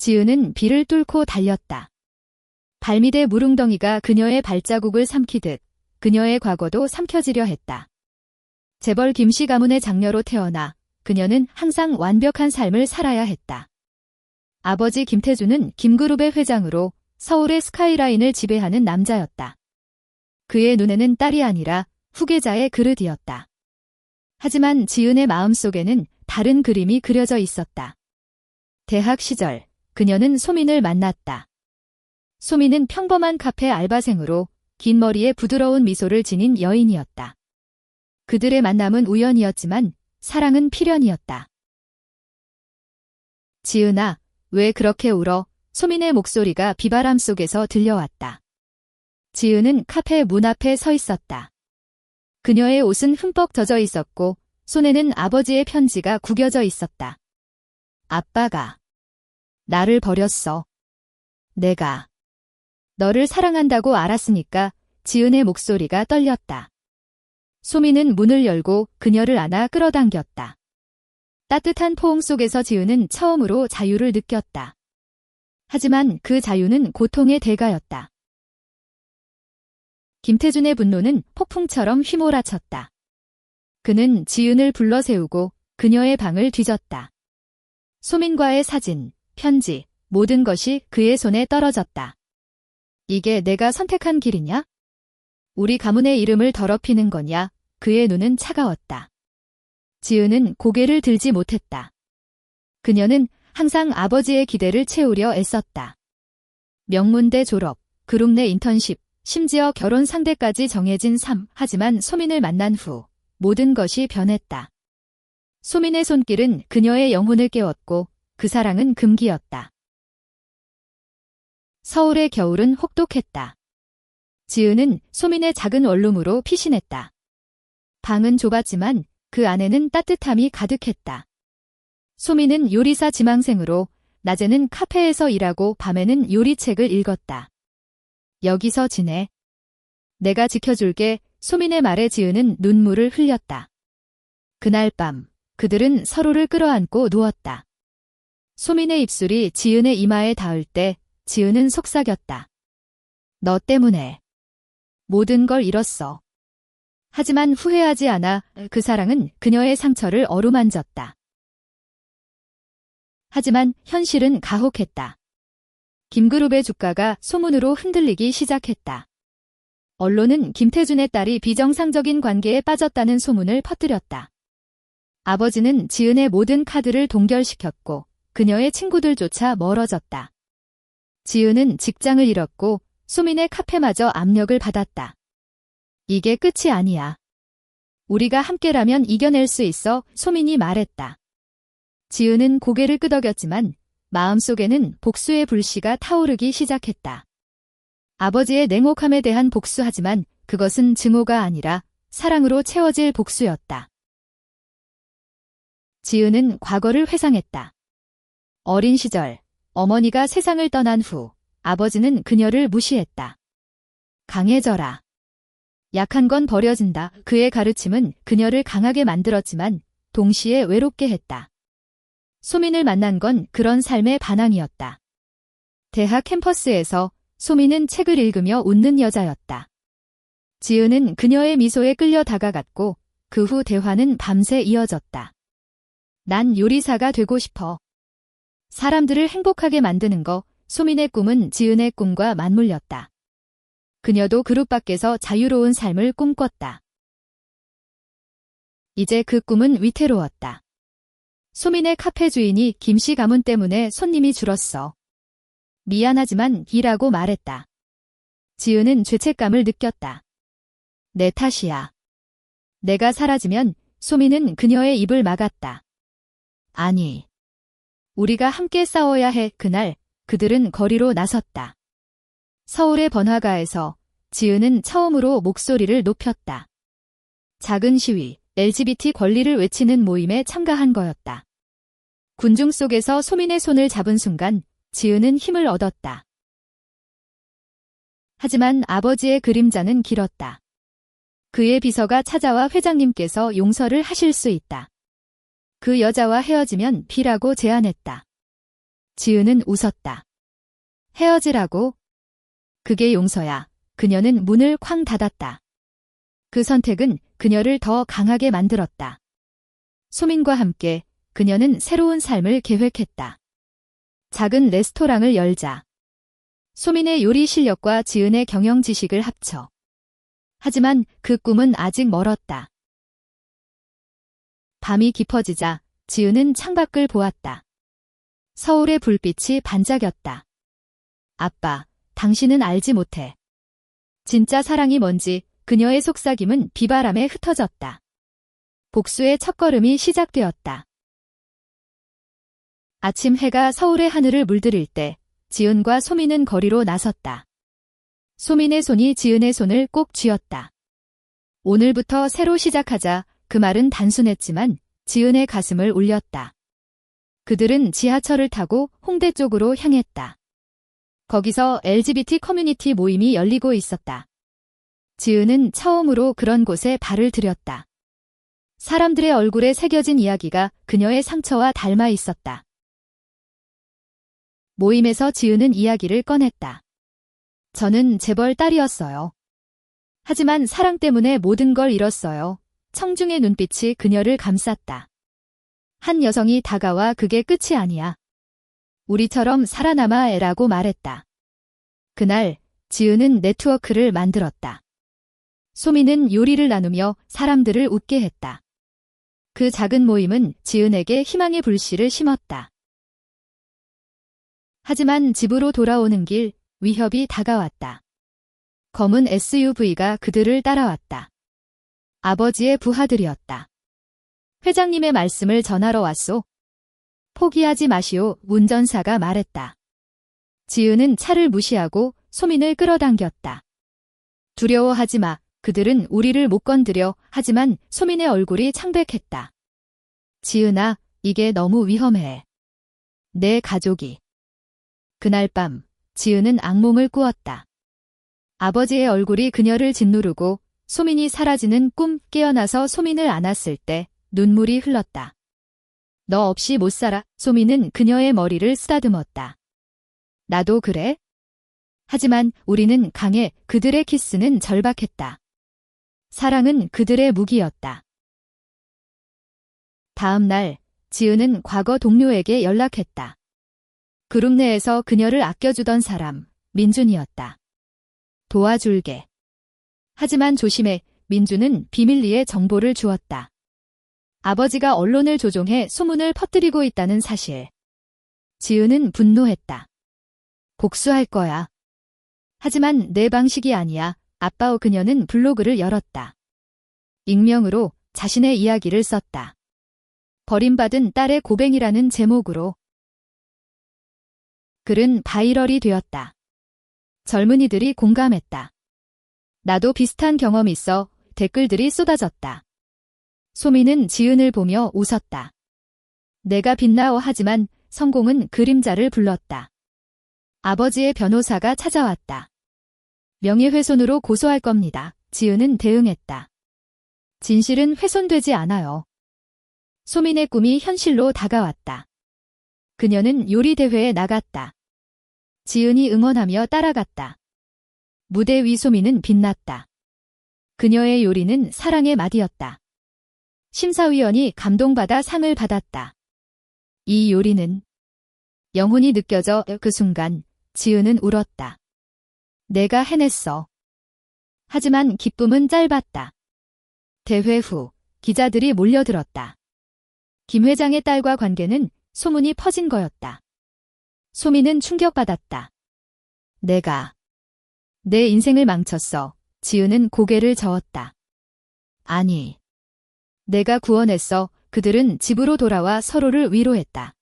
지은은 비를 뚫고 달렸다. 발밑의 물웅덩이가 그녀의 발자국을 삼키듯 그녀의 과거도 삼켜지려 했다. 재벌 김씨 가문의 장녀로 태어나 그녀는 항상 완벽한 삶을 살아야 했다. 아버지 김태주는 김그룹의 회장으로 서울의 스카이라인을 지배하는 남자였다. 그의 눈에는 딸이 아니라 후계자의 그릇이었다. 하지만 지은의 마음속에는 다른 그림이 그려져 있었다. 대학 시절 그녀는 소민을 만났다. 소민은 평범한 카페 알바생으로 긴 머리에 부드러운 미소를 지닌 여인이었다. 그들의 만남은 우연이었지만 사랑은 필연이었다. 지은아, 왜 그렇게 울어? 소민의 목소리가 비바람 속에서 들려왔다. 지은은 카페 문 앞에 서 있었다. 그녀의 옷은 흠뻑 젖어 있었고 손에는 아버지의 편지가 구겨져 있었다. 아빠가 나를 버렸어. 내가 너를 사랑한다고 알았으니까. 지은의 목소리가 떨렸다. 소민은 문을 열고 그녀를 안아 끌어당겼다. 따뜻한 포옹 속에서 지은은 처음으로 자유를 느꼈다. 하지만 그 자유는 고통의 대가였다. 김태준의 분노는 폭풍처럼 휘몰아쳤다. 그는 지은을 불러 세우고 그녀의 방을 뒤졌다. 소민과의 사진, 편지, 모든 것이 그의 손에 떨어졌다. 이게 내가 선택한 길이냐? 우리 가문의 이름을 더럽히는 거냐? 그의 눈은 차가웠다. 지은은 고개를 들지 못했다. 그녀는 항상 아버지의 기대를 채우려 애썼다. 명문대 졸업, 그룹 내 인턴십, 심지어 결혼 상대까지 정해진 삶. 하지만 소민을 만난 후 모든 것이 변했다. 소민의 손길은 그녀의 영혼을 깨웠고 그 사랑은 금기였다. 서울의 겨울은 혹독했다. 지은은 소민의 작은 원룸으로 피신했다. 방은 좁았지만 그 안에는 따뜻함이 가득했다. 소민은 요리사 지망생으로 낮에는 카페에서 일하고 밤에는 요리책을 읽었다. 여기서 지내. 내가 지켜줄게. 소민의 말에 지은은 눈물을 흘렸다. 그날 밤 그들은 서로를 끌어안고 누웠다. 소민의 입술이 지은의 이마에 닿을 때 지은은 속삭였다. 너 때문에 모든 걸 잃었어. 하지만 후회하지 않아. 그 사랑은 그녀의 상처를 어루만졌다. 하지만 현실은 가혹했다. 김그룹의 주가가 소문으로 흔들리기 시작했다. 언론은 김태준의 딸이 비정상적인 관계에 빠졌다는 소문을 퍼뜨렸다. 아버지는 지은의 모든 카드를 동결시켰고 그녀의 친구들조차 멀어졌다. 지은은 직장을 잃었고 소민의 카페마저 압력을 받았다. 이게 끝이 아니야. 우리가 함께라면 이겨낼 수 있어. 소민이 말했다. 지은은 고개를 끄덕였지만 마음속에는 복수의 불씨가 타오르기 시작했다. 아버지의 냉혹함에 대한 복수하지만 그것은 증오가 아니라 사랑으로 채워질 복수였다. 지은은 과거를 회상했다. 어린 시절 어머니가 세상을 떠난 후 아버지는 그녀를 무시했다. 강해져라. 약한 건 버려진다. 그의 가르침은 그녀를 강하게 만들었지만 동시에 외롭게 했다. 소민을 만난 건 그런 삶의 반항이었다. 대학 캠퍼스에서 소민은 책을 읽으며 웃는 여자였다. 지은은 그녀의 미소에 끌려 다가갔고 그 후 대화는 밤새 이어졌다. 난 요리사가 되고 싶어. 사람들을 행복하게 만드는 거. 소민의 꿈은 지은의 꿈과 맞물렸다. 그녀도 그룹 밖에서 자유로운 삶을 꿈꿨다. 이제 그 꿈은 위태로웠다. 소민의 카페 주인이 김씨 가문 때문에 손님이 줄었어. 미안하지만 일하고 말했다. 지은은 죄책감을 느꼈다. 내 탓이야. 내가 사라지면 소민은 그녀의 입을 막았다. 아니. 우리가 함께 싸워야 해. 그날 그들은 거리로 나섰다. 서울의 번화가에서 지은은 처음으로 목소리를 높였다. 작은 시위, LGBT 권리를 외치는 모임에 참가한 거였다. 군중 속에서 소민의 손을 잡은 순간 지은은 힘을 얻었다. 하지만 아버지의 그림자는 길었다. 그의 비서가 찾아와 회장님께서 용서를 하실 수 있다. 그 여자와 헤어지면 비라고 제안했다. 지은은 웃었다. 헤어지라고? 그게 용서야. 그녀는 문을 쾅 닫았다. 그 선택은 그녀를 더 강하게 만들었다. 소민과 함께 그녀는 새로운 삶을 계획했다. 작은 레스토랑을 열자. 소민의 요리 실력과 지은의 경영 지식을 합쳐. 하지만 그 꿈은 아직 멀었다. 밤이 깊어지자 지은은 창밖을 보았다. 서울의 불빛이 반짝였다. 아빠, 당신은 알지 못해. 진짜 사랑이 뭔지. 그녀의 속삭임은 비바람에 흩어졌다. 복수의 첫걸음이 시작되었다. 아침 해가 서울의 하늘을 물들일 때 지은과 소민은 거리로 나섰다. 소민의 손이 지은의 손을 꼭 쥐었다. 오늘부터 새로 시작하자. 그 말은 단순했지만 지은의 가슴을 울렸다. 그들은 지하철을 타고 홍대 쪽으로 향했다. 거기서 LGBT 커뮤니티 모임이 열리고 있었다. 지은은 처음으로 그런 곳에 발을 들였다. 사람들의 얼굴에 새겨진 이야기가 그녀의 상처와 닮아 있었다. 모임에서 지은은 이야기를 꺼냈다. 저는 재벌 딸이었어요. 하지만 사랑 때문에 모든 걸 잃었어요. 청중의 눈빛이 그녀를 감쌌다. 한 여성이 다가와 그게 끝이 아니야. 우리처럼 살아남아 라고 말했다. 그날 지은은 네트워크를 만들었다. 소민은 요리를 나누며 사람들을 웃게 했다. 그 작은 모임은 지은에게 희망의 불씨를 심었다. 하지만 집으로 돌아오는 길 위협이 다가왔다. 검은 SUV가 그들을 따라왔다. 아버지의 부하들이었다. 회장님의 말씀을 전하러 왔소. 포기하지 마시오, 운전사가 말했다. 지은은 차를 무시하고 소민을 끌어당겼다. 두려워하지 마. 그들은 우리를 못 건드려. 하지만 소민의 얼굴이 창백했다. 지은아, 이게 너무 위험해. 내 가족이. 그날 밤 지은은 악몽을 꾸었다. 아버지의 얼굴이 그녀를 짓누르고 소민이 사라지는 꿈. 깨어나서 소민을 안았을 때 눈물이 흘렀다. 너 없이 못 살아. 소민은 그녀의 머리를 쓰다듬었다. 나도 그래? 하지만 우리는 강해. 그들의 키스는 절박했다. 사랑은 그들의 무기였다. 다음 날 지은은 과거 동료에게 연락했다. 그룹 내에서 그녀를 아껴주던 사람, 민준이었다. 도와줄게. 하지만 조심해. 민준은 비밀리에 정보를 주었다. 아버지가 언론을 조종해 소문을 퍼뜨리고 있다는 사실. 지은은 분노했다. 복수할 거야. 하지만 내 방식이 아니야. 아빠와 그녀는 블로그를 열었다. 익명으로 자신의 이야기를 썼다. 버림받은 딸의 고백이라는 제목으로. 글은 바이럴이 되었다. 젊은이들이 공감했다. 나도 비슷한 경험 있어. 댓글들이 쏟아졌다. 소민은 지은을 보며 웃었다. 내가 빛나어 하지만 성공은 그림자를 불렀다. 아버지의 변호사가 찾아왔다. 명예훼손으로 고소할 겁니다. 지은은 대응했다. 진실은 훼손되지 않아요. 소민의 꿈이 현실로 다가왔다. 그녀는 요리 대회에 나갔다. 지은이 응원하며 따라갔다. 무대 위 소민은 빛났다. 그녀의 요리는 사랑의 맛이었다. 심사위원이 감동받아 상을 받았다. 이 요리는 영혼이 느껴져. 그 순간 지은은 울었다. 내가 해냈어. 하지만 기쁨은 짧았다. 대회 후 기자들이 몰려들었다. 김 회장의 딸과 관계는 소문이 퍼진 거였다. 소민은 충격받았다. 내가 내 인생을 망쳤어. 지은은 고개를 저었다. 아니, 내가 구원했어. 그들은 집으로 돌아와 서로를 위로했다.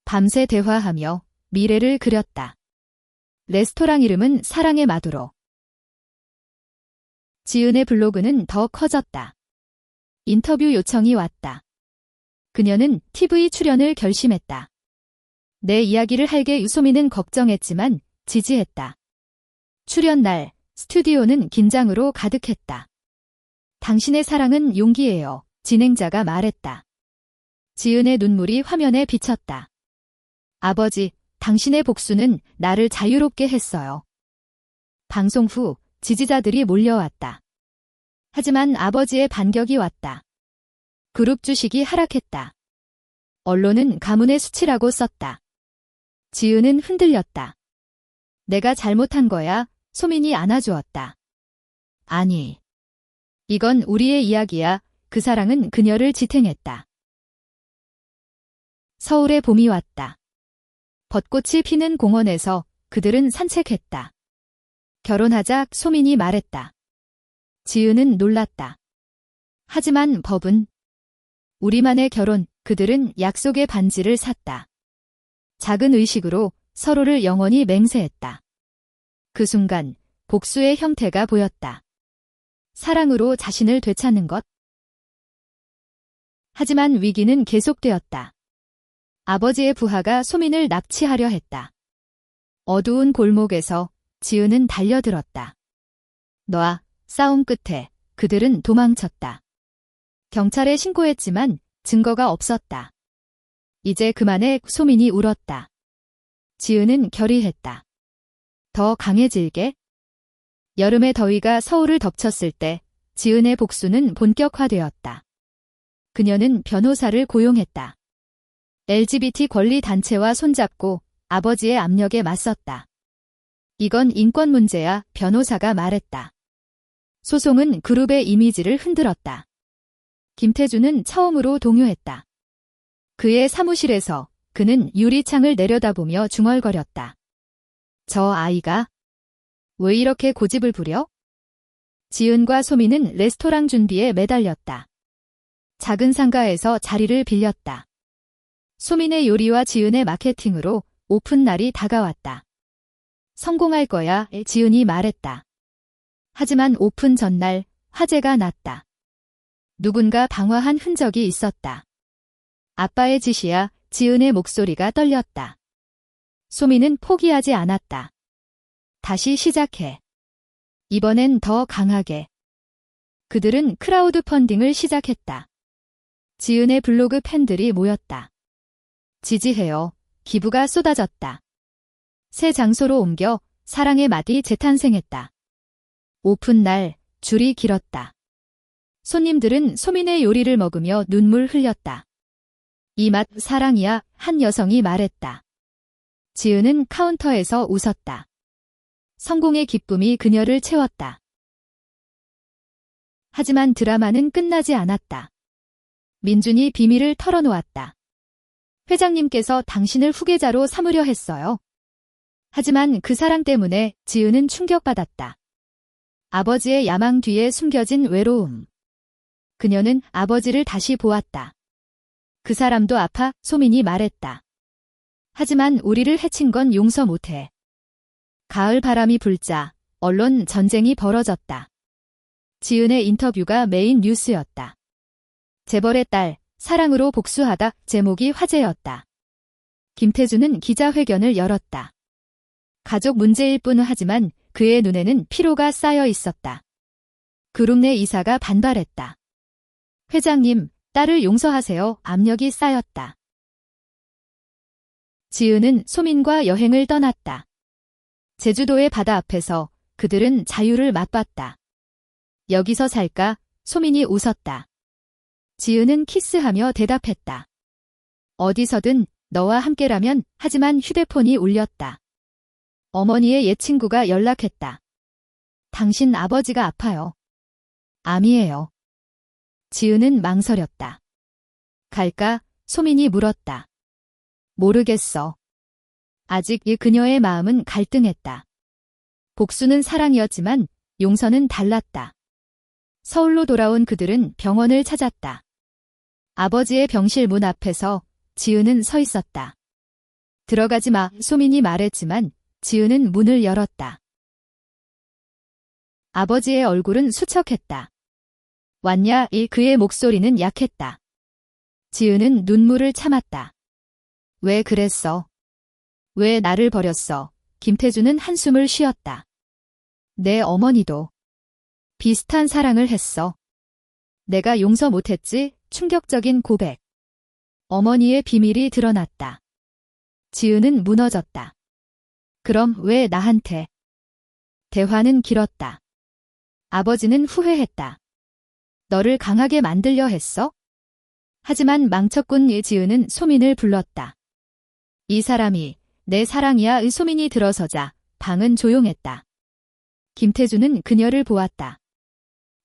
밤새 대화하며 미래를 그렸다. 레스토랑 이름은 사랑의 마두로. 지은의 블로그는 더 커졌다. 인터뷰 요청이 왔다. 그녀는 TV 출연을 결심했다. 내 이야기를 할게. 유소민은 걱정했지만 지지했다. 출연 날 스튜디오는 긴장으로 가득했다. 당신의 사랑은 용기예요. 진행자가 말했다. 지은의 눈물이 화면에 비쳤다. 아버지, 당신의 복수는 나를 자유롭게 했어요. 방송 후 지지자들이 몰려왔다. 하지만 아버지의 반격이 왔다. 그룹 주식이 하락했다. 언론은 가문의 수치라고 썼다. 지은은 흔들렸다. 내가 잘못한 거야. 소민이 안아주었다. 아니. 이건 우리의 이야기야. 그 사랑은 그녀를 지탱했다. 서울의 봄이 왔다. 벚꽃이 피는 공원에서 그들은 산책했다. 결혼하자 소민이 말했다. 지은은 놀랐다. 하지만 법은 우리만의 결혼, 그들은 약속의 반지를 샀다. 작은 의식으로 서로를 영원히 맹세했다. 그 순간 복수의 형태가 보였다. 사랑으로 자신을 되찾는 것. 하지만 위기는 계속되었다. 아버지의 부하가 소민을 납치하려 했다. 어두운 골목에서 지은은 달려들었다. 놔, 싸움 끝에 그들은 도망쳤다. 경찰에 신고했지만 증거가 없었다. 이제 그만해. 소민이 울었다. 지은은 결의했다. 더 강해질게. 여름의 더위가 서울을 덮쳤을 때 지은의 복수는 본격화되었다. 그녀는 변호사를 고용했다. LGBT 권리 단체와 손잡고 아버지의 압력에 맞섰다. 이건 인권 문제야, 변호사가 말했다. 소송은 그룹의 이미지를 흔들었다. 김태주는 처음으로 동요했다. 그의 사무실에서 그는 유리창을 내려다보며 중얼거렸다. 저 아이가 왜 이렇게 고집을 부려? 지은과 소민은 레스토랑 준비에 매달렸다. 작은 상가에서 자리를 빌렸다. 소민의 요리와 지은의 마케팅으로 오픈 날이 다가왔다. 성공할 거야, 지은이 말했다. 하지만 오픈 전날 화재가 났다. 누군가 방화한 흔적이 있었다. 아빠의 짓이야. 지은의 목소리가 떨렸다. 소민은 포기하지 않았다. 다시 시작해. 이번엔 더 강하게. 그들은 크라우드 펀딩을 시작했다. 지은의 블로그 팬들이 모였다. 지지해요. 기부가 쏟아졌다. 새 장소로 옮겨 사랑의 맛이 재탄생했다. 오픈 날 줄이 길었다. 손님들은 소민의 요리를 먹으며 눈물 흘렸다. 이 맛 사랑이야, 한 여성이 말했다. 지은은 카운터에서 웃었다. 성공의 기쁨이 그녀를 채웠다. 하지만 드라마는 끝나지 않았다. 민준이 비밀을 털어놓았다. 회장님께서 당신을 후계자로 삼으려 했어요. 하지만 그 사랑 때문에 지은은 충격받았다. 아버지의 야망 뒤에 숨겨진 외로움. 그녀는 아버지를 다시 보았다. 그 사람도 아파, 소민이 말했다. 하지만 우리를 해친 건 용서 못해. 가을 바람이 불자 언론 전쟁이 벌어졌다. 지은의 인터뷰가 메인 뉴스였다. 재벌의 딸, 사랑으로 복수하다 제목이 화제였다. 김태주는 기자회견을 열었다. 가족 문제일 뿐 하지만 그의 눈에는 피로가 쌓여 있었다. 그룹 내 이사가 반발했다. 회장님, 딸을 용서하세요. 압력이 쌓였다. 지은은 소민과 여행을 떠났다. 제주도의 바다 앞에서 그들은 자유를 맛봤다. 여기서 살까? 소민이 웃었다. 지은은 키스하며 대답했다. 어디서든 너와 함께라면. 하지만 휴대폰이 울렸다. 어머니의 옛 친구가 연락했다. 당신 아버지가 아파요. 암이에요. 지은은 망설였다. 갈까? 소민이 물었다. 모르겠어. 아직 그녀의 마음은 갈등했다. 복수는 사랑이었지만 용서는 달랐다. 서울로 돌아온 그들은 병원을 찾았다. 아버지의 병실 문 앞에서 지은은 서 있었다. 들어가지 마, 소민이 말했지만 지은은 문을 열었다. 아버지의 얼굴은 수척했다. 왔냐? 그의 목소리는 약했다. 지은은 눈물을 참았다. 왜 그랬어? 왜 나를 버렸어? 김태주는 한숨을 쉬었다. 내 어머니도 비슷한 사랑을 했어. 내가 용서 못했지? 충격적인 고백. 어머니의 비밀이 드러났다. 지은은 무너졌다. 그럼 왜 나한테? 대화는 길었다. 아버지는 후회했다. 너를 강하게 만들려 했어? 하지만 망쳤군. 지은은 소민을 불렀다. 이 사람이 내 사랑이야. 소민이 들어서자 방은 조용했다. 김태준은 그녀를 보았다.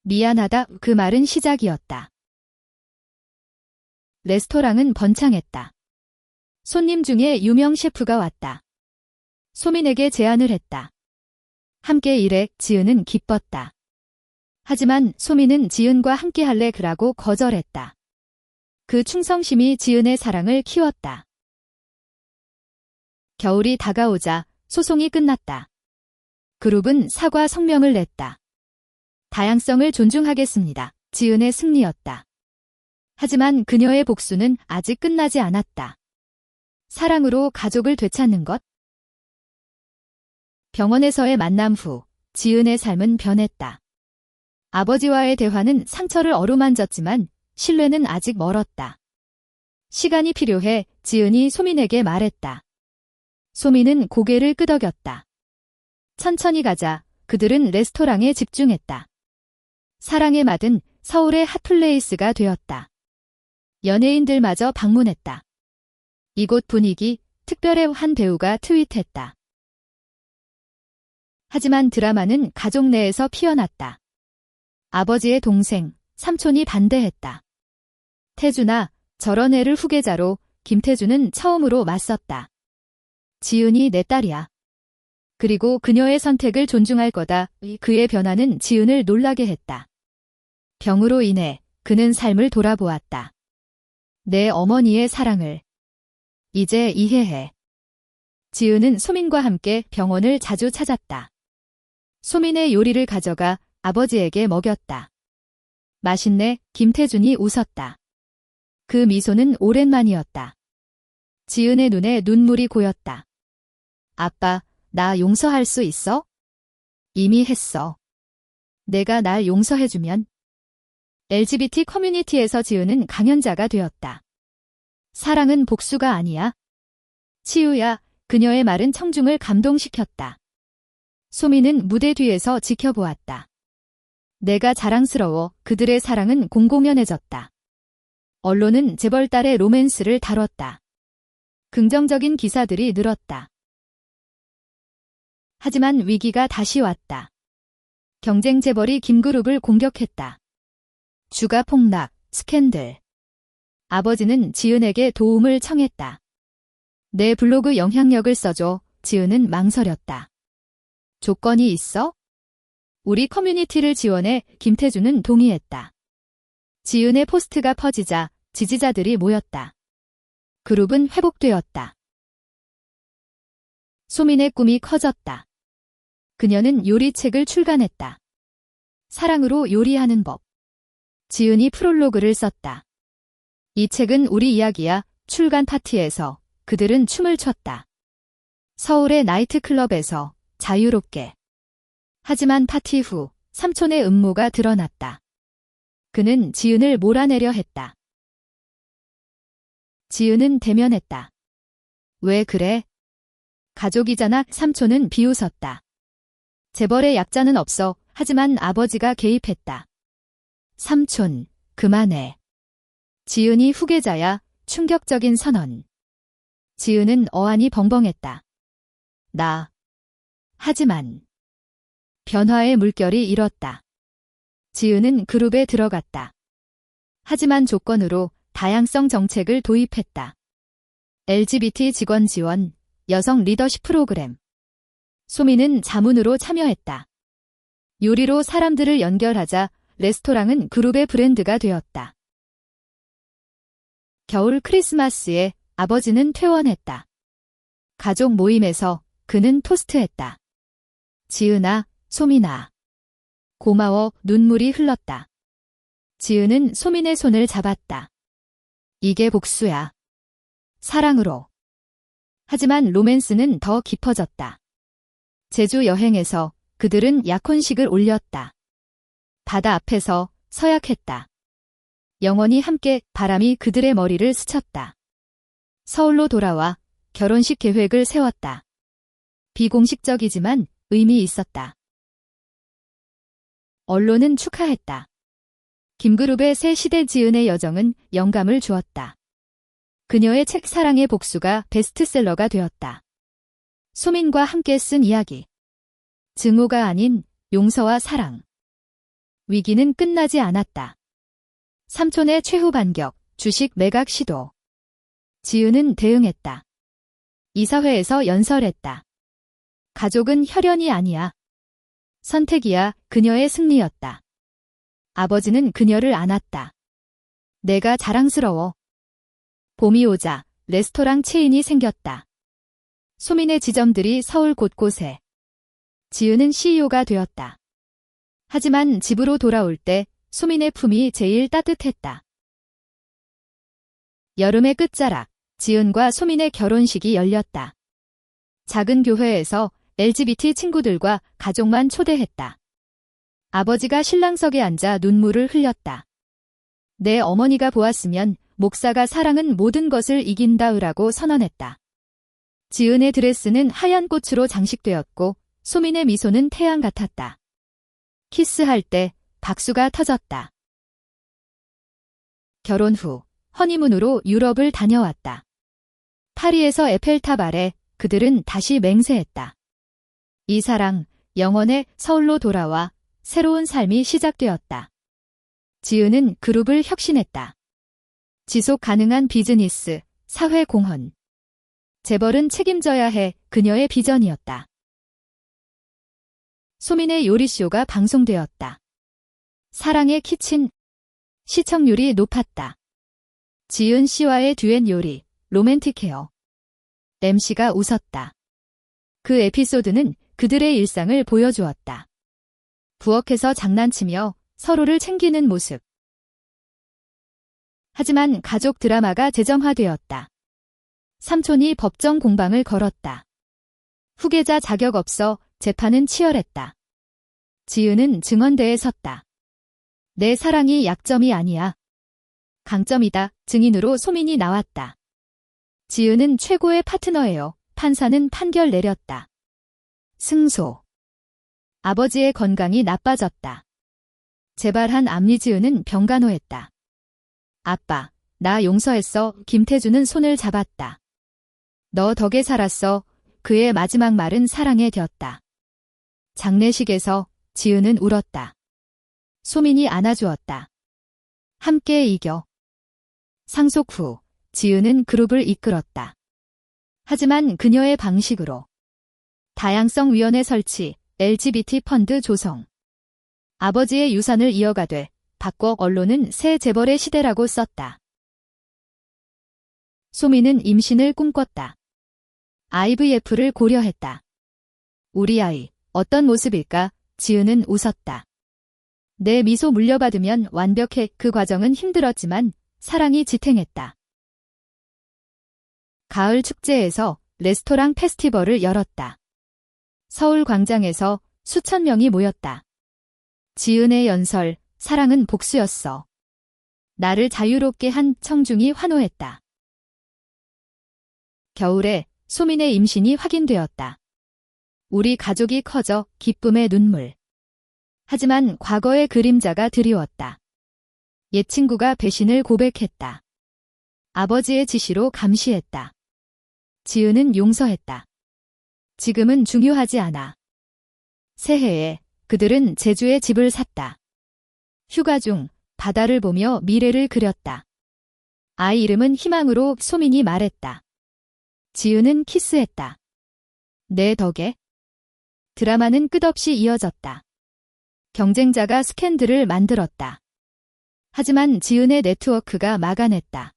미안하다. 그 말은 시작이었다. 레스토랑은 번창했다. 손님 중에 유명 셰프가 왔다. 소민에게 제안을 했다. 함께 일해. 지은은 기뻤다. 하지만 소민은 지은과 함께 할래 그라고 거절했다. 그 충성심이 지은의 사랑을 키웠다. 겨울이 다가오자 소송이 끝났다. 그룹은 사과 성명을 냈다. 다양성을 존중하겠습니다. 지은의 승리였다. 하지만 그녀의 복수는 아직 끝나지 않았다. 사랑으로 가족을 되찾는 것? 병원에서의 만남 후 지은의 삶은 변했다. 아버지와의 대화는 상처를 어루만졌지만 신뢰는 아직 멀었다. 시간이 필요해. 지은이 소민에게 말했다. 소민은 고개를 끄덕였다. 천천히 가자. 그들은 레스토랑에 집중했다. 사랑의 맛은 서울의 핫플레이스가 되었다. 연예인들마저 방문했다. 이곳 분위기 특별해. 한 배우가 트윗했다. 하지만 드라마는 가족 내에서 피어났다. 아버지의 동생, 삼촌이 반대했다. 태준아, 저런 애를 후계자로. 김태준은 처음으로 맞섰다. 지은이 내 딸이야. 그리고 그녀의 선택을 존중할 거다. 그의 변화는 지은을 놀라게 했다. 병으로 인해 그는 삶을 돌아보았다. 내 어머니의 사랑을 이제 이해해. 지은은 소민과 함께 병원을 자주 찾았다. 소민의 요리를 가져가 아버지에게 먹였다. 맛있네. 김태준이 웃었다. 그 미소는 오랜만이었다. 지은의 눈에 눈물이 고였다. 아빠, 나 용서할 수 있어? 이미 했어. 내가 날 용서해주면? LGBT 커뮤니티에서 지은은 강연자가 되었다. 사랑은 복수가 아니야. 치유야. 그녀의 말은 청중을 감동시켰다. 소민은 무대 뒤에서 지켜보았다. 내가 자랑스러워. 그들의 사랑은 공공연해졌다. 언론은 재벌딸의 로맨스를 다뤘다. 긍정적인 기사들이 늘었다. 하지만 위기가 다시 왔다. 경쟁 재벌이 김그룹을 공격했다. 주가 폭락, 스캔들. 아버지는 지은에게 도움을 청했다. 내 블로그 영향력을 써줘. 지은은 망설였다. 조건이 있어? 우리 커뮤니티를 지원해. 김태준은 동의했다. 지은의 포스트가 퍼지자 지지자들이 모였다. 그룹은 회복되었다. 소민의 꿈이 커졌다. 그녀는 요리책을 출간했다. 사랑으로 요리하는 법. 지은이 프롤로그를 썼다. 이 책은 우리 이야기야. 출간 파티에서 그들은 춤을 췄다. 서울의 나이트클럽에서 자유롭게. 하지만 파티 후 삼촌의 음모가 드러났다. 그는 지은을 몰아내려 했다. 지은은 대면했다. 왜 그래? 가족이잖아. 삼촌은 비웃었다. 재벌의 약자는 없어. 하지만 아버지가 개입했다. 삼촌, 그만해. 지은이 후계자야. 충격적인 선언. 지은은 어안이 벙벙했다. 하지만 변화의 물결이 일었다. 지은은 그룹에 들어갔다. 하지만 조건으로 다양성 정책을 도입했다. LGBT 직원 지원, 여성 리더십 프로그램. 소민은 자문으로 참여했다. 요리로 사람들을 연결하자 레스토랑은 그룹의 브랜드가 되었다. 겨울 크리스마스에 아버지는 퇴원했다. 가족 모임에서 그는 토스트했다. 지은아, 소민아. 고마워. 눈물이 흘렀다. 지은은 소민의 손을 잡았다. 이게 복수야. 사랑으로. 하지만 로맨스는 더 깊어졌다. 제주 여행에서 그들은 약혼식을 올렸다. 바다 앞에서 서약했다. 영원히 함께. 바람이 그들의 머리를 스쳤다. 서울로 돌아와 결혼식 계획을 세웠다. 비공식적이지만 의미 있었다. 언론은 축하했다. 김그룹의 새 시대 지은의 여정은 영감을 주었다. 그녀의 책 사랑의 복수가 베스트셀러가 되었다. 소민과 함께 쓴 이야기. 증오가 아닌 용서와 사랑. 위기는 끝나지 않았다. 삼촌의 최후 반격, 주식 매각 시도. 지은은 대응했다. 이사회에서 연설했다. 가족은 혈연이 아니야. 선택이야. 그녀의 승리였다. 아버지는 그녀를 안았다. 내가 자랑스러워. 봄이 오자 레스토랑 체인이 생겼다. 소민의 지점들이 서울 곳곳에. 지은은 CEO가 되었다. 하지만 집으로 돌아올 때 소민의 품이 제일 따뜻했다. 여름의 끝자락, 지은과 소민의 결혼식이 열렸다. 작은 교회에서 LGBT 친구들과 가족만 초대했다. 아버지가 신랑석에 앉아 눈물을 흘렸다. 내 어머니가 보았으면 목사가 사랑은 모든 것을 이긴다으라고 선언했다. 지은의 드레스는 하얀 꽃으로 장식되었고 소민의 미소는 태양 같았다. 키스할 때 박수가 터졌다. 결혼 후 허니문으로 유럽을 다녀왔다. 파리에서 에펠탑 아래 그들은 다시 맹세했다. 이 사랑, 영원의 서울로 돌아와 새로운 삶이 시작되었다. 지은은 그룹을 혁신했다. 지속 가능한 비즈니스, 사회 공헌. 재벌은 책임져야 해. 그녀의 비전이었다. 소민의 요리쇼가 방송되었다. 사랑의 키친. 시청률이 높았다. 지은 씨와의 듀엣 요리, 로맨틱해요. MC가 웃었다. 그 에피소드는 그들의 일상을 보여주었다. 부엌에서 장난치며 서로를 챙기는 모습. 하지만 가족 드라마가 재점화되었다. 삼촌이 법정 공방을 걸었다. 후계자 자격 없어. 재판은 치열했다. 지은은 증언대에 섰다. 내 사랑이 약점이 아니야. 강점이다. 증인으로 소민이 나왔다. 지은은 최고의 파트너예요. 판사는 판결 내렸다. 승소. 아버지의 건강이 나빠졌다. 재발한 앞니지은은 병간호했다. 아빠, 나 용서했어. 김태주는 손을 잡았다. 너 덕에 살았어. 그의 마지막 말은 사랑에 되었다. 장례식에서 지은은 울었다. 소민이 안아주었다. 함께 이겨. 상속 후 지은은 그룹을 이끌었다. 하지만 그녀의 방식으로. 다양성위원회 설치, LGBT 펀드 조성. 아버지의 유산을 이어가되 박국 언론은 새 재벌의 시대라고 썼다. 소민은 임신을 꿈꿨다. IVF를 고려했다. 우리 아이, 어떤 모습일까? 지은은 웃었다. 내 미소 물려받으면 완벽해. 그 과정은 힘들었지만 사랑이 지탱했다. 가을 축제에서 레스토랑 페스티벌을 열었다. 서울 광장에서 수천 명이 모였다. 지은의 연설, 사랑은 복수였어. 나를 자유롭게 한 청중이 환호했다. 겨울에 소민의 임신이 확인되었다. 우리 가족이 커져 기쁨의 눈물. 하지만 과거의 그림자가 드리웠다. 옛 친구가 배신을 고백했다. 아버지의 지시로 감시했다. 지은은 용서했다. 지금은 중요하지 않아. 새해에 그들은 제주에 집을 샀다. 휴가 중 바다를 보며 미래를 그렸다. 아이 이름은 희망으로 소민이 말했다. 지은은 키스했다. 내 덕에. 드라마는 끝없이 이어졌다. 경쟁자가 스캔들을 만들었다. 하지만 지은의 네트워크가 막아냈다.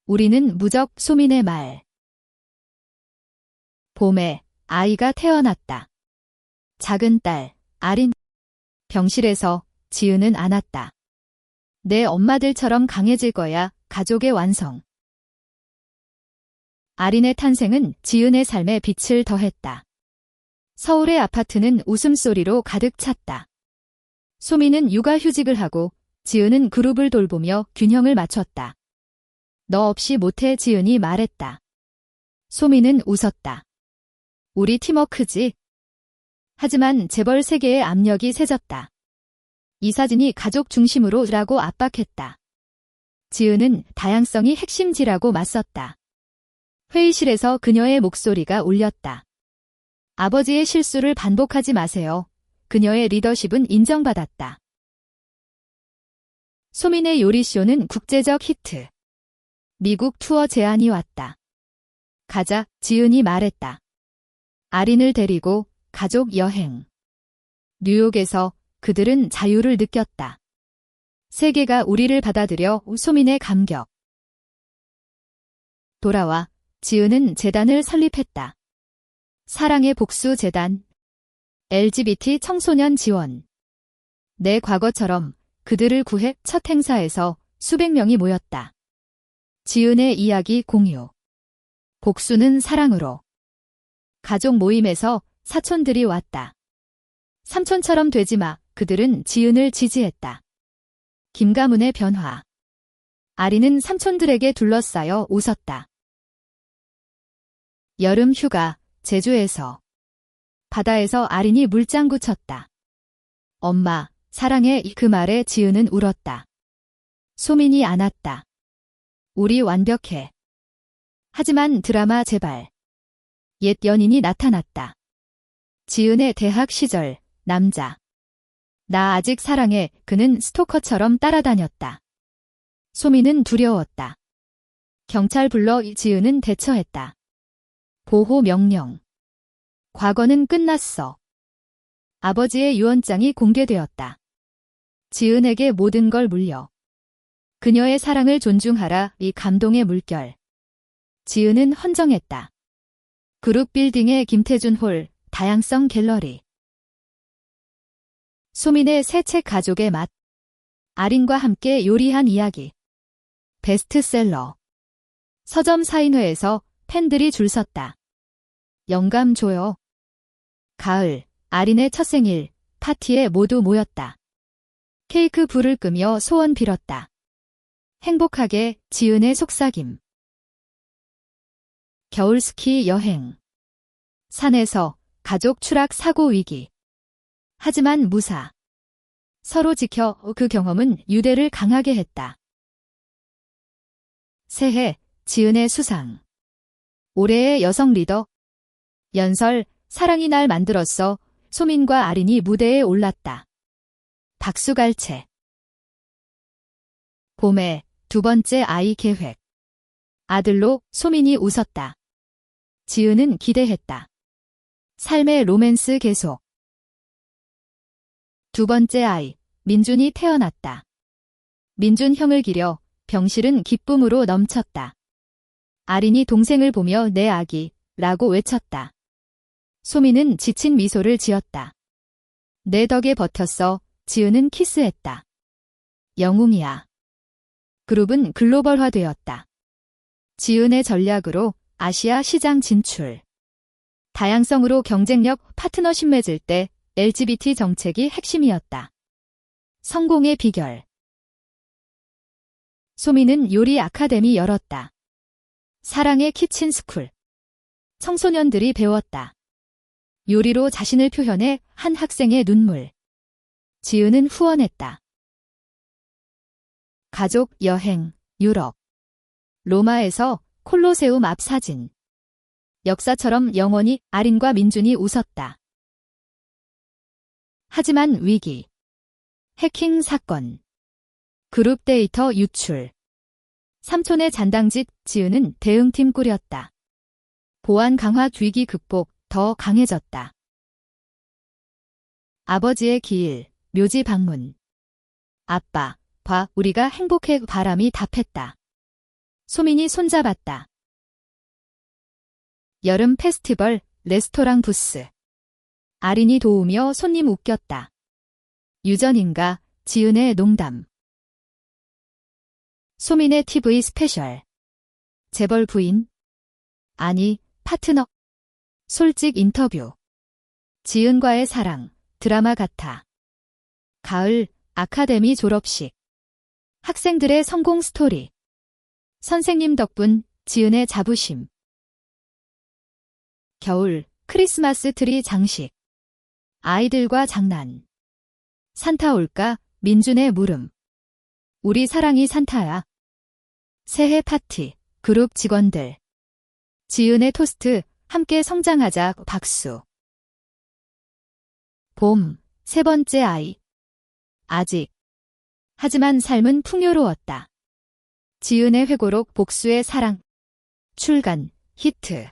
우리는 무적 소민의 말. 봄에 아이가 태어났다. 작은 딸, 아린. 병실에서 지은은 안았다. 내 엄마들처럼 강해질 거야. 가족의 완성. 아린의 탄생은 지은의 삶에 빛을 더했다. 서울의 아파트는 웃음소리로 가득 찼다. 소민은 육아휴직을 하고 지은은 그룹을 돌보며 균형을 맞췄다. 너 없이 못해. 지은이 말했다. 소민은 웃었다. 우리 팀워크지. 하지만 재벌 세계의 압력이 세졌다. 이 사진이 가족 중심으로라고 압박했다. 지은은 다양성이 핵심지라고 맞섰다. 회의실에서 그녀의 목소리가 울렸다. 아버지의 실수를 반복하지 마세요. 그녀의 리더십은 인정받았다. 소민의 요리쇼는 국제적 히트. 미국 투어 제안이 왔다. 가자, 지은이 말했다. 아린을 데리고 가족 여행. 뉴욕에서 그들은 자유를 느꼈다. 세계가 우리를 받아들여 소민의 감격. 돌아와 지은은 재단을 설립했다. 사랑의 복수 재단. LGBT 청소년 지원. 내 과거처럼 그들을 구해 첫 행사에서 수백 명이 모였다. 지은의 이야기 공유. 복수는 사랑으로. 가족 모임에서 사촌들이 왔다. 삼촌처럼 되지 마. 그들은 지은을 지지했다. 김가문의 변화. 아리는 삼촌들에게 둘러싸여 웃었다. 여름 휴가, 제주에서. 바다에서 아린이 물장구 쳤다. 엄마, 사랑해. 그 말에 지은은 울었다. 소민이 안았다. 우리 완벽해. 하지만 드라마 제발. 옛 연인이 나타났다. 지은의 대학 시절, 남자. 나 아직 사랑해. 그는 스토커처럼 따라다녔다. 소민은 두려웠다. 경찰 불러. 지은은 대처했다. 보호 명령. 과거는 끝났어. 아버지의 유언장이 공개되었다. 지은에게 모든 걸 물려. 그녀의 사랑을 존중하라. 이 감동의 물결. 지은은 헌정했다. 그룹 빌딩의 김태준 홀, 다양성 갤러리. 소민의 새 책 가족의 맛. 아린과 함께 요리한 이야기. 베스트셀러. 서점 사인회에서 팬들이 줄 섰다. 영감 줘요. 가을, 아린의 첫 생일, 파티에 모두 모였다. 케이크 불을 끄며 소원 빌었다. 행복하게, 지은의 속삭임. 겨울 스키 여행. 산에서 가족 추락 사고 위기. 하지만 무사. 서로 지켜. 그 경험은 유대를 강하게 했다. 새해, 지은의 수상. 올해의 여성 리더. 연설, 사랑이 날 만들었어. 소민과 아린이 무대에 올랐다. 박수갈채. 봄에 두 번째 아이 계획. 아들로 소민이 웃었다. 지은은 기대했다. 삶의 로맨스 계속. 두 번째 아이, 민준이 태어났다. 민준 형을 기려 병실은 기쁨으로 넘쳤다. 아린이 동생을 보며 내 아기, 라고 외쳤다. 소민은 지친 미소를 지었다. 내 덕에 버텼어. 지은은 키스했다. 영웅이야. 그룹은 글로벌화되었다. 지은의 전략으로 아시아 시장 진출. 다양성으로 경쟁력 파트너십 맺을 때 LGBT 정책이 핵심이었다. 성공의 비결. 소민은 요리 아카데미 열었다. 사랑의 키친 스쿨. 청소년들이 배웠다. 요리로 자신을 표현해 한 학생의 눈물. 지은은 후원했다. 가족 여행, 유럽. 로마에서 콜로세움 앞 사진. 역사처럼 영원히 아린과 민준이 웃었다. 하지만 위기. 해킹 사건. 그룹 데이터 유출. 삼촌의 잔당짓. 지은은 대응팀 꾸렸다. 보안 강화 위기 극복. 더 강해졌다. 아버지의 기일, 묘지 방문. 아빠, 봐, 우리가 행복해. 바람이 답했다. 소민이 손잡았다. 여름 페스티벌, 레스토랑 부스. 아린이 도우며 손님 웃겼다. 유전인가, 지은의 농담. 소민의 TV 스페셜. 재벌 부인? 아니, 파트너. 솔직 인터뷰. 지은과의 사랑, 드라마 같아. 가을, 아카데미 졸업식. 학생들의 성공 스토리. 선생님 덕분, 지은의 자부심. 겨울, 크리스마스 트리 장식. 아이들과 장난. 산타 올까? 민준의 물음. 우리 사랑이 산타야. 새해 파티, 그룹 직원들. 지은의 토스트, 함께 성장하자 박수. 봄, 세 번째 아이. 아직. 하지만 삶은 풍요로웠다. 지은의 회고록 복수의 사랑. 출간, 히트.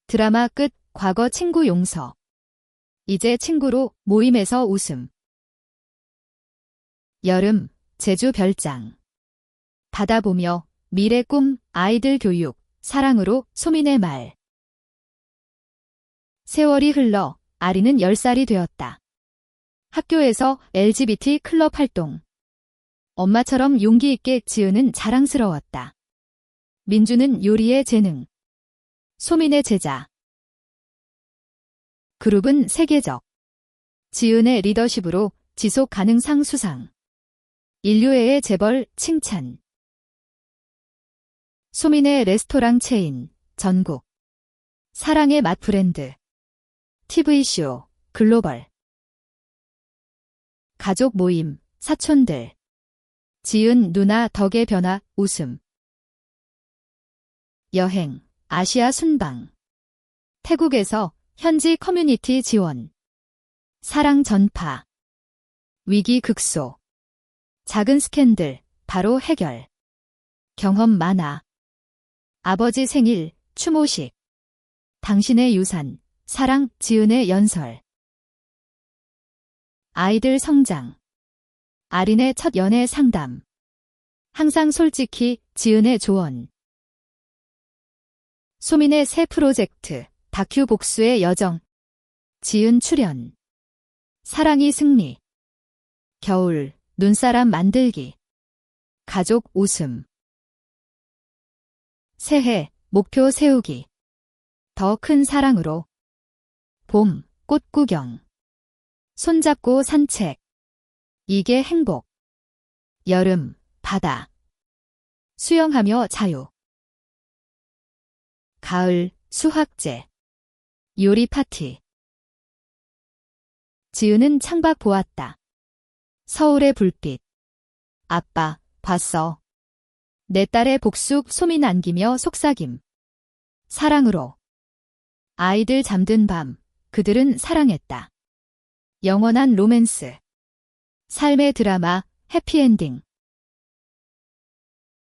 드라마 끝, 과거 친구 용서. 이제 친구로 모임에서 웃음. 여름, 제주 별장. 바다 보며 미래 꿈, 아이들 교육, 사랑으로 소민의 말. 세월이 흘러 아리는 10살이 되었다. 학교에서 LGBT 클럽 활동. 엄마처럼 용기 있게 지은은 자랑스러웠다. 민주는 요리의 재능. 소민의 제자. 그룹은 세계적. 지은의 리더십으로 지속 가능상 수상. 인류애의 재벌 칭찬. 소민의 레스토랑 체인, 전국. 사랑의 맛 브랜드. TV쇼, 글로벌. 가족 모임, 사촌들. 지은 누나 덕의 변화, 웃음. 여행, 아시아 순방. 태국에서 현지 커뮤니티 지원. 사랑 전파. 위기 극소. 작은 스캔들, 바로 해결. 경험 많아. 아버지 생일, 추모식. 당신의 유산, 사랑, 지은의 연설. 아이들 성장. 아린의 첫 연애 상담. 항상 솔직히, 지은의 조언. 소민의 새 프로젝트, 다큐 복수의 여정. 지은 출연. 사랑이 승리. 겨울, 눈사람 만들기. 가족 웃음. 새해, 목표 세우기. 더 큰 사랑으로. 봄, 꽃 구경. 손잡고 산책. 이게 행복. 여름, 바다. 수영하며 자유. 가을, 수학제. 요리 파티. 지은은 창밖 보았다. 서울의 불빛. 아빠, 봤어. 내 딸의 복숙 소민 안기며 속삭임. 사랑으로. 아이들 잠든 밤, 그들은 사랑했다. 영원한 로맨스. 삶의 드라마, 해피엔딩.